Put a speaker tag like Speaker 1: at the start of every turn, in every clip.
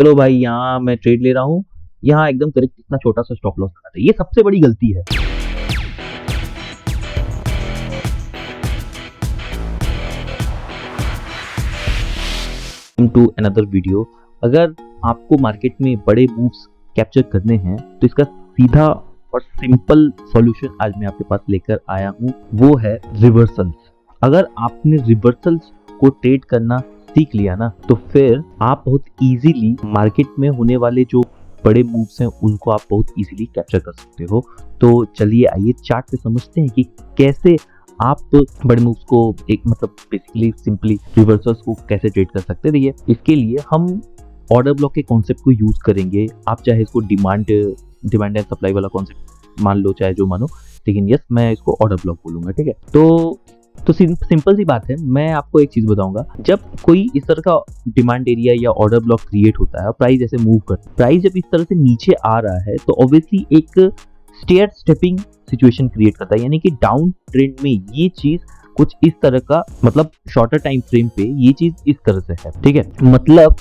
Speaker 1: चलो भाई यहाँ मैं ट्रेड ले रहा हूँ, यहाँ एकदम करेक्ट इतना छोटा सा स्टॉप लॉस लगाते हैं। ये सबसे बड़ी गलती है। To another video. अगर आपको मार्केट में बड़े मूव्स कैप्चर करने हैं तो इसका सीधा और सिंपल सॉल्यूशन आज मैं आपके पास लेकर आया हूँ, वो है रिवर्सल्स। अगर आपने रिवर्सल्स को ट्रेड करना सीख लिया ना, तो फिर आप बहुत इजीली मार्केट में होने वाले जो बड़े मूव्स हैं उनको आप बहुत इजीली कैप्चर कर सकते हो। तो चलिए आइए चार्ट पे समझते हैं कि कैसे आप बड़े मूव्स को एक बेसिकली सिंपली रिवर्सल्स को कैसे ट्रेड कर सकते हैं। देखिए, इसके लिए हम ऑर्डर ब्लॉक के कॉन्सेप्ट को यूज करेंगे। आप चाहे इसको डिमांड एंड सप्लाई वाला कॉन्सेप्ट मान लो, चाहे जो मानो, लेकिन यस मैं इसको ऑर्डर ब्लॉक बोलूंगा, ठीक है। तो सिंपल सी बात है, मैं आपको एक चीज बताऊंगा। जब कोई इस तरह का डिमांड एरिया या ऑर्डर ब्लॉक क्रिएट होता है, प्राइस ऐसे मूव करता है, प्राइस जब इस तरह से नीचे आ रहा है तो ऑब्वियसली एक स्टेयर स्टेपिंग सिचुएशन क्रिएट करता है, यानी कि डाउन ट्रेंड में ये चीज कुछ इस तरह का, शॉर्टर टाइम फ्रेम पे ये चीज इस तरह से है, ठीक है।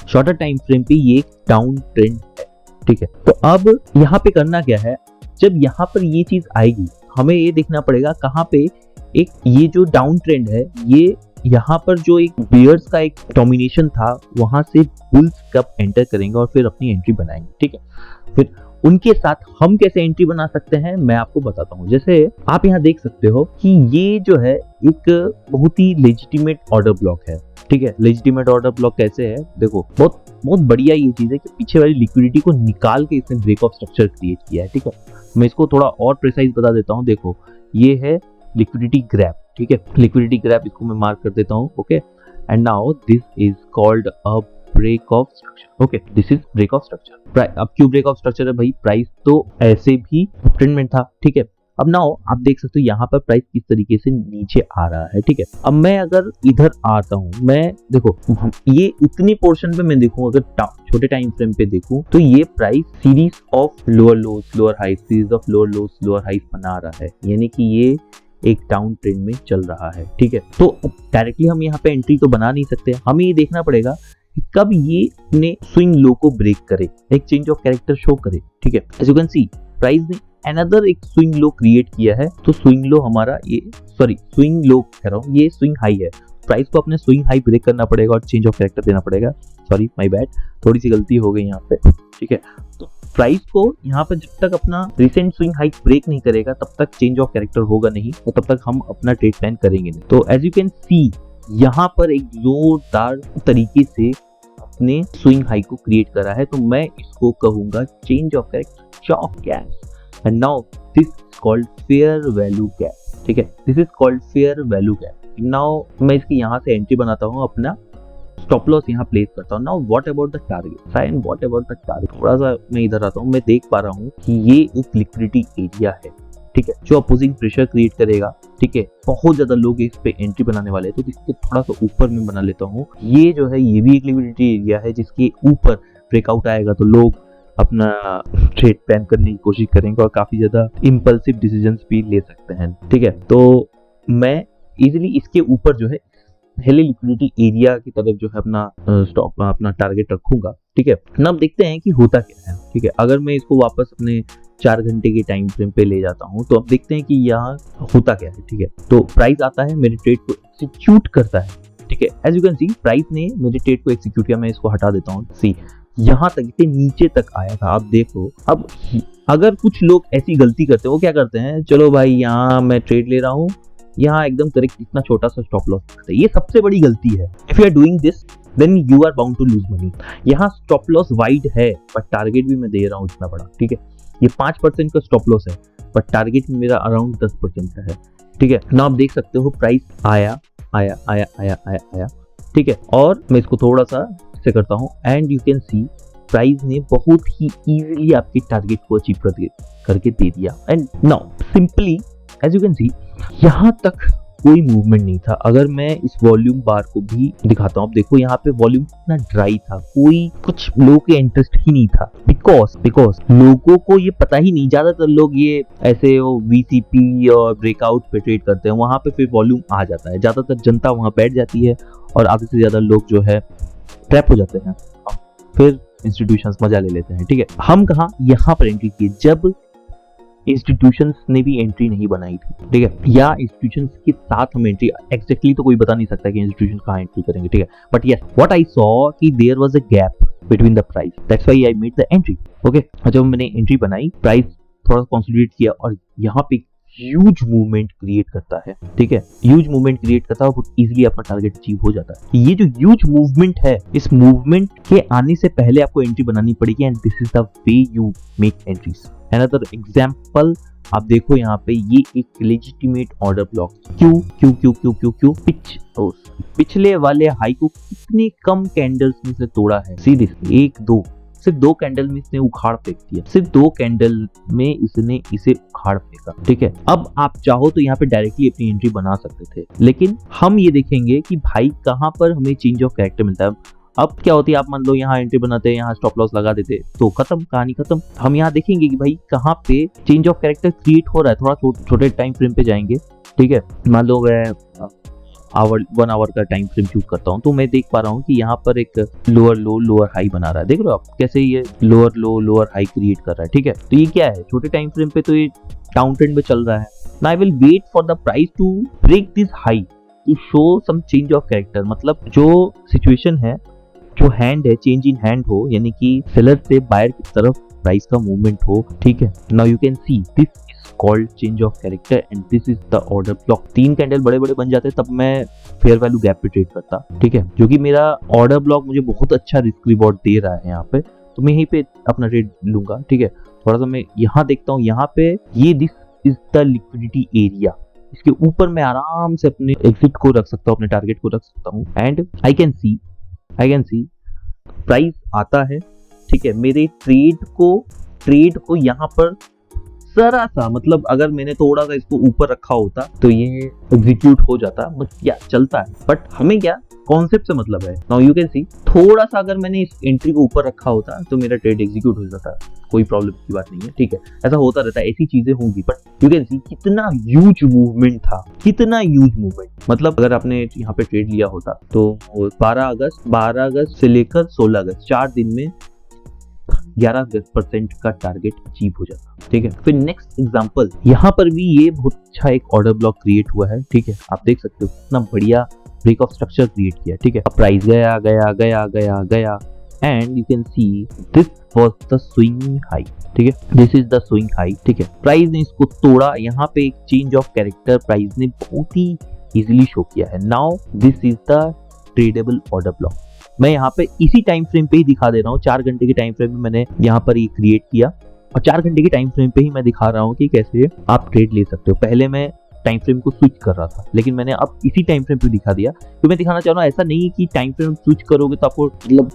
Speaker 1: शॉर्टर टाइम फ्रेम पे ये डाउन ट्रेंड है, ठीक है। तो अब यहाँ पे करना क्या है, जब यहाँ पर ये चीज आएगी हमें ये देखना पड़ेगा कहाँ पे एक ये जो डाउन ट्रेंड है, ये यहाँ पर जो एक बियर्स का एक डोमिनेशन था, वहां से बुल्स कब एंटर करेंगे और फिर अपनी एंट्री बनाएंगे, ठीक है। फिर उनके साथ हम कैसे एंट्री बना सकते हैं मैं आपको बताता हूँ। जैसे आप यहाँ देख सकते हो कि ये जो है एक बहुत ही लेजिटिमेट ऑर्डर ब्लॉक है, ठीक है। लेजिटिमेट ऑर्डर ब्लॉक कैसे है, देखो बहुत बहुत बढ़िया ये चीज है कि पीछे वाली लिक्विडिटी को निकाल के इसने ब्रेक ऑफ स्ट्रक्चर क्रिएट किया है, ठीक है। मैं इसको थोड़ा और प्रिसाइज बता देता हूँ। देखो ये है लिक्विडिटी ग्रैब, ठीक है। लिक्विडिटी ग्रैब, इसको मैं मार्क कर देता हूँ, okay. And now this is called a break of structure, okay. This is break of structure. अब क्यों ब्रेक ऑफ स्ट्रक्चर है भाई, प्राइस तो ऐसे भी ट्रेंड में था, ठीक है। अब नाउ आप देख सकते हो यहाँ पर प्राइस किस तरीके से नीचे आ रहा है, ठीक है। अब मैं अगर इधर आता हूँ, मैं देखो ये उतनी पोर्शन पे मैं देखूं, अगर छोटे टाइम फ्रेम पे देखूं तो ये price series of lower loss lower high, series of lower loss lower high बना रहा है, यानी कि ये एक डाउन ट्रेंड में चल रहा है, ठीक है। तो डायरेक्टली हम यहाँ पे एंट्री तो बना नहीं सकते, हमें ये देखना पड़ेगा कि कब ये अपने स्विंग लो को ब्रेक करे, एक चेंज ऑफ कैरेक्टर शो करे, ठीक है। As you can see price ने अनदर एक स्विंग लो क्रिएट किया है, तो स्विंग लो हमारा ये स्विंग लो कह रहा हूँ, ये स्विंग हाई है। प्राइस को अपने स्विंग हाई ब्रेक करना पड़ेगा और चेंज ऑफ कैरेक्टर देना पड़ेगा। सॉरी माय बैड, थोड़ी सी गलती हो गई यहाँ पे, ठीक है। तो प्राइस को यहाँ पर जब तक अपना रिसेंट स्विंग हाई ब्रेक नहीं करेगा तब तक चेंज ऑफ कैरेक्टर होगा नहीं, तो तब तक हम अपना ट्रेड प्लान करेंगे नहीं। तो एज यू कैन सी यहाँ पर एक जोरदार तरीके से अपने स्विंग हाई को क्रिएट करा है, तो मैं इसको कहूंगा change of character chalk gap. And now this is called fair value gap, ठीक है। This is called fair value gap. Now मैं इसकी यहाँ से एंट्री बनाता हूँ, अपना स्टॉप लॉस यहाँ प्लेस करता हूँ। Now what about the target sign, what about the target, थोड़ा सा मैं इधर आता हूँ, मैं देख पा रहा हूँ कि ये एक लिक्विडिटी एरिया है, ठीक है, जो अपोजिंग प्रेशर क्रिएट करेगा, ठीक है। बहुत ज्यादा लोग इस पे एंट्री बनाने वाले हैं, तो इसके थोड़ा सा ऊपर में बना लेता हूँ। ये जो है ये भी एक लिक्विडिटी एरिया है, जिसके ऊपर ब्रेकआउट आएगा तो लोग अपना ट्रेड प्लान करने की कोशिश करेंगे और काफी ज्यादा इम्पल्सिव डिसीजंस भी ले सकते हैं, ठीक है। तो मैं इजीली इसके ऊपर जो है हेले लिक्विडिटी एरिया की तरफ जो है अपना टारगेट रखूंगा, ठीक है ना। अब देखते हैं कि होता क्या है, ठीक है। अगर मैं इसको वापस अपने 4 घंटे के टाइम फ्रेम पे ले जाता हूं, तो अब देखते हैं कि यहाँ होता क्या है, ठीक है। तो प्राइस आता है, मेरे ट्रेड को एक्सिक्यूट करता है, ठीक है। As you can see price ने मेरे ट्रेड को एक्सिक्यूट किया। मैं इसको हटा देता हूँ, सी यहाँ तक इतने नीचे तक आया था, आप देखो। अब अगर कुछ लोग ऐसी गलती करते हैं, वो क्या करते हैं, चलो भाई यहाँ मैं ट्रेड ले रहा हूँ, यहाँ एकदम करेक्ट इतना छोटा सा स्टॉप लॉस करते हैं। ये सबसे बड़ी गलती है। If you are doing this then you are bound to lose money. यहाँ स्टॉप लॉस वाइड है पर टारगेट भी मैं दे रहा हूँ इतना बड़ा, ठीक है। ये 5% का स्टॉप लॉस है पर टारगेट मेरा अराउंड 10% का है, ठीक है ना। आप देख सकते हो प्राइस आया आया आया आया आया आया, ठीक है। और मैं इसको थोड़ा सा से करता हूँ and you can see price ने बहुत ही इजीली आपके टारगेट को अचीव करके दे दिया। And now simply as you can see यहाँ तक कोई मूवमेंट नहीं था। अगर मैं इस वॉल्यूम बार को भी दिखाता हूँ, आप देखो यहाँ पे वॉल्यूम कितना ड्राई था, कोई कुछ लोगों के इंटरेस्ट ही नहीं था, बिकॉज लोगों को ये पता ही नहीं। ज्यादातर लोग ये ऐसे वीसीपी और ब्रेकआउट पे ट्रेड करते हैं, वहां पे फिर वॉल्यूम आ जाता है, ज्यादातर जनता वहां बैठ जाती है और आधे से ज्यादा लोग जो है ट्रैप हो जाते हैं। फिर इंस्टीट्यूशंस मजा ले लेते हैं, ठीक है। हम कहाँ यहाँ पर एंट्री किए जब इंस्टीट्यूशंस ने भी एंट्री नहीं बनाई थी, ठीक है, या इंस्टीट्यूशंस के साथ हम एंट्री एग्जैक्टली तो कोई बता नहीं सकता कि इंस्टीट्यूशन कहाँ एंट्री करेंगे, ठीक है। But yes, what I saw कि there was a gap between the price, that's why I made the entry. Okay, जब मैंने एंट्री बनाई, प्राइस थोड़ा कंसोलिडेट किया और यहाँ पे ह्यूज मूवमेंट क्रिएट करता है, ठीक है। ह्यूज मूवमेंट क्रिएट करता है, बहुत इजीली आपका टारगेट अचीव हो जाता है। ये जो ह्यूज मूवमेंट है, इस मूवमेंट के आने से पहले आपको एंट्री बनानी पड़ेगी and this is the way you make entries. Another example आप देखो यहाँ पे, ये एक लेजिटिमेट ऑर्डर ब्लॉक। क्यों क्यों क्यों क्यों क्यों क्यों पिछले वाले हाई को कितने कम कैंडल्स में से तोड़ा है, सीरियसली एक दो, सिर्फ 2 कैंडल में इसने उखाड़ फेंक दिया, सिर्फ 2 कैंडल में इसने इसे उखाड़ फेंका, ठीक है। अब आप चाहो तो यहाँ पे डायरेक्टली अपनी एंट्री बना सकते थे, लेकिन हम ये देखेंगे कि भाई कहाँ पर हमें चेंज ऑफ कैरेक्टर मिलता है। अब क्या होती है, आप मान लो यहाँ एंट्री बनाते हैं, यहाँ स्टॉप लॉस लगा देते तो खत्म, कहानी खत्म। हम यहाँ देखेंगे कि भाई कहाँ पे चेंज ऑफ कैरेक्टर क्रिएट हो रहा है, थोड़ा छोटे टाइम फ्रेम पे जाएंगे, ठीक है। मान लो मैं 1 आवर का टाइम फ्रेम चूज करता हूँ, तो मैं देख पा रहा हूँ कि यहाँ पर एक लोअर लो लोअर हाई बना रहा है। देख रहे हो आप कैसे ये लोअर लो लोअर हाई क्रिएट कर रहा है, ठीक है। तो ये क्या है, छोटे टाइम फ्रेम पे तो ये डाउन ट्रेंड में चल रहा है। Now I will wait for the price to break this high to show some change of character, मतलब जो सिचुएशन है, जो हैंड है, चेंज इन हैंड हो, यानी कि सेलर से बायर की तरफ प्राइस का मूवमेंट हो, ठीक है। Now you can see this called change of character and this is the order block. 3 candle बड़े बड़े बन जाते तब मैं फेयर वैल्यू गैप पे ट्रेड करता, ठीक है, जो कि मेरा ऑर्डर ब्लॉक मुझे बहुत अच्छा रिस्क रिवॉर्ड दे रहा है यहाँ पे, तो मैं यहीं पे अपना ट्रेड लूंगा, ठीक है। थोड़ा सा मैं यहाँ देखता हूँ, यहाँ पे ये this is the liquidity area, इसके ऊपर मैं आराम से अपने एग्जिट को रख सकता हूँ, अपने टारगेट को रख सकता हूँ and I can see price आता है, ठीक है। मेरे ट्रेड को यहाँ पर जरा सा, मतलब अगर मैंने थोड़ा सा इसको ऊपर रखा होता तो ये एग्जीक्यूट हो जाता, बट क्या चलता है, बट हमें क्या कॉन्सेप्ट से मतलब है। नाउ यू कैन सी थोड़ा सा अगर मैंने इस एंट्री को ऊपर रखा होता तो मेरा ट्रेड एग्जीक्यूट हो जाता, कोई प्रॉब्लम की बात नहीं है, ठीक है। ऐसा होता रहता है, ऐसी चीजें होंगी, बट यू कैन सी कितना ह्यूज मूवमेंट था, कितना ह्यूज मूवमेंट। मतलब अगर आपने यहाँ पे ट्रेड लिया होता तो 12 अगस्त से लेकर 16 अगस्त 4 दिन में 11% का टारगेट अचीव हो जाता, ठीक है। फिर नेक्स्ट एग्जांपल, यहाँ पर भी ये बहुत अच्छा एक ऑर्डर ब्लॉक क्रिएट हुआ है, ठीक है। आप देख सकते हो कितना बढ़िया ब्रेक ऑफ स्ट्रक्चर क्रिएट किया, ठीक है। प्राइस गया गया गया गया गया and you can see this was the swing high, ठीक है, this is the swing high, ठीक है। प्राइस ने इसको तोड़ा, यहाँ पे एक चेंज ऑफ कैरेक्टर प्राइस ने बहुत ही इजीली शो किया है। Now this is the tradable order block. मैं यहाँ पे इसी टाइम फ्रेम पे ही दिखा दे रहा हूँ, 4 घंटे के टाइम फ्रेम में मैंने यहाँ पर ये क्रिएट किया और 4 घंटे के टाइम फ्रेम पे ही मैं दिखा रहा हूँ कि कैसे आप ट्रेड ले सकते हो। पहले मैं टाइम फ्रेम को स्विच कर रहा था, लेकिन मैंने अब इसी टाइम फ्रेम पे दिखा दिया। तो मैं दिखाना चाह रहा हूँ ऐसा नहीं है कि टाइम फ्रेम स्विच करोगे तो आपको, मतलब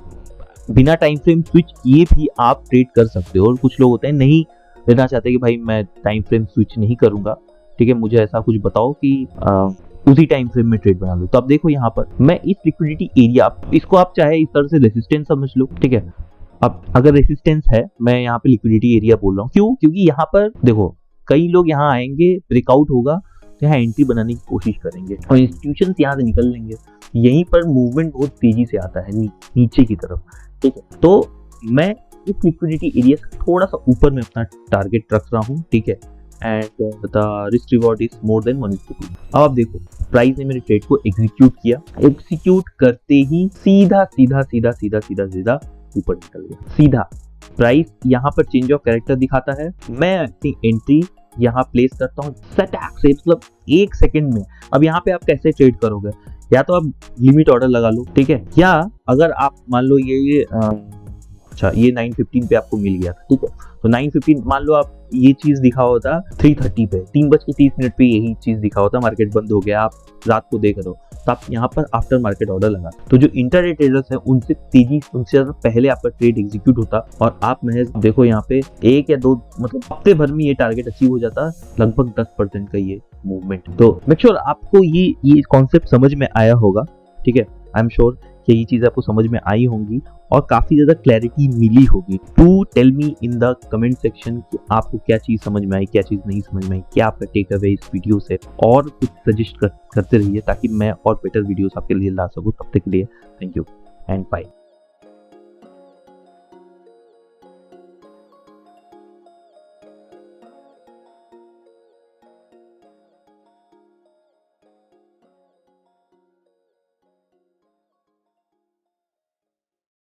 Speaker 1: बिना टाइम फ्रेम स्विच किए भी आप ट्रेड कर सकते हो। और कुछ लोग होते हैं नहीं लेना चाहते कि भाई मैं टाइम फ्रेम स्विच नहीं करूंगा, ठीक है, मुझे ऐसा कुछ बताओ कि उसी टाइम फ्रेम में ट्रेड बना लो। तो आप देखो यहाँ पर मैं इस लिक्विडिटी एरिया, इसको आप चाहे इस तरह से रेसिस्टेंस समझ लो, ठीक है। अब अगर रेसिस्टेंस है, मैं यहाँ पे लिक्विडिटी एरिया बोल रहा हूँ, क्यों, क्योंकि यहाँ पर देखो कई लोग यहाँ आएंगे, ब्रेकआउट होगा तो यहाँ एंट्री बनाने की कोशिश करेंगे और इंस्टीट्यूशंस यहाँ से निकल लेंगे। यहीं पर मूवमेंट बहुत तेजी से आता है नीचे की तरफ, ठीक है। तो मैं इस लिक्विडिटी एरिया से थोड़ा सा ऊपर में अपना टारगेट रख रहा हूँ, ठीक है, and the risk reward is more than 1:2। अब आप देखो प्राइस ने मेरे ट्रेड को एग्जीक्यूट किया, एग्जीक्यूट करते ही सीधा सीधा सीधा सीधा सीधा सीधा ऊपर निकल गया। सीधा प्राइस यहाँ पर चेंज ऑफ कैरेक्टर दिखाता है, मैं अपनी एंट्री यहाँ प्लेस करता हूँ सटैक से, मतलब 1 सेकंड में। अब यहाँ पे आप कैसे ट्रेड करोगे, या तो आप लिमिट ऑर्डर लगा लो, ठीक है, या अगर आप मान लो ये अच्छा ये 9:15 पे आपको मिल गया था, ठीक है, तो 9:15 मान लो आप ये चीज दिखा होता 3:30 पे, 3:30 पे यही चीज दिखा होता, मार्केट बंद हो गया, आप रात को देख रहे हो, तो आप यहाँ पर आफ्टर मार्केट ऑर्डर लगा, तो जो इंटरडे ट्रेडर्स हैं उनसे ज्यादा पहले आपका ट्रेड एग्जीक्यूट होता और आप महज देखो यहाँ पे 1 या 2 मतलब हफ्ते भर में ये टारगेट अचीव हो जाता, लगभग 10% का ये मूवमेंट। तो मेक श्योर आपको ये कॉन्सेप्ट समझ में आया होगा, ठीक है। आई एम श्योर कि ये चीज आपको समझ में आई होंगी और काफी ज्यादा क्लैरिटी मिली होगी। To tell me in the comment section कि आपको क्या चीज समझ में आई, क्या चीज नहीं समझ में आई, क्या आपका टेक अवे इस वीडियो से, और कुछ सजेस्ट करते रहिए ताकि मैं और बेटर वीडियोस आपके लिए ला सकूं। तब तक के लिए थैंक यू एंड बाय।